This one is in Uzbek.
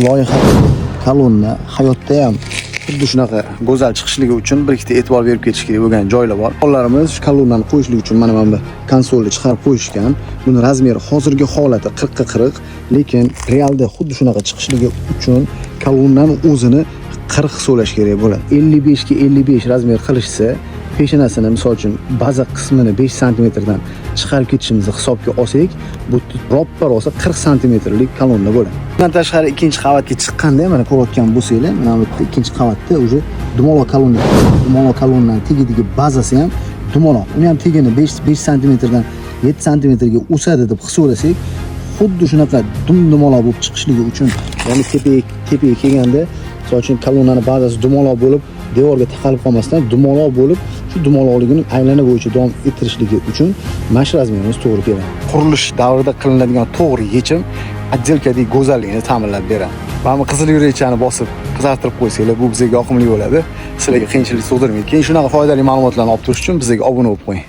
Loyiha kolonna hayotda ham xuddi shunaqa go'zal chiqishligi uchun bir ikkita e'tibor berib ketish kerak bo'lgan joylar bor. Qo'llarimiz shu kolonnani qo'yishlik uchun mana bu konsolni chiqarib qo'yishgan. Buni razmeri hozirgi holati 40 ga 40, lekin realda xuddi shunaqa chiqishligi uchun kolonnani o'zini 40 so'lash kerak bo'ladi. 55 ga 55 razmer qilishsa, peshanasini misol uchun baza qismini 5 sm dan chiqarib ketishimizni hisobga olsak, bu roppa rosa 40 sm-lik kolonna bo'ladi. Bundan tashqari ikkinchi qavatga chiqqanda mana ko'rayotgan bo'lsanglar, mana bu yerda ikkinchi qavatda уже dumaloq kolonna. Dumaloq kolonnaning tagidagi bazasi ham dumaloq. Uni ham tagini 5 sm dan 7 sm ga o'sadi deb hisoblasak, xuddi shunaqa dumaloq bo'lib chiqishligi uchun, ya'ni tepaga kelganda, misol uchun kolonnani bazasi dumaloq bo'lib, devorga taqalib qolmasdan dumaloq bo'lib, shu dumaloqligini aylana bo'yicha davom ettirishligi uchun mash razmerimiz to'g'ri keladi. Qurilish davrida qilinadigan to'g'ri yechim отделкadagi go'zallikni ta'minlab beradi. Mana bu qizil yo'lakchani bosib qizartirib qo'ysanglar, bu bizga yoqimli bo'ladi. Sizlarga qiyinchilik tug'dirmaydi. Keyin shunaqa foydali ma'lumotlarni olib turish uchun bizga obuna bo'lib qo'ying.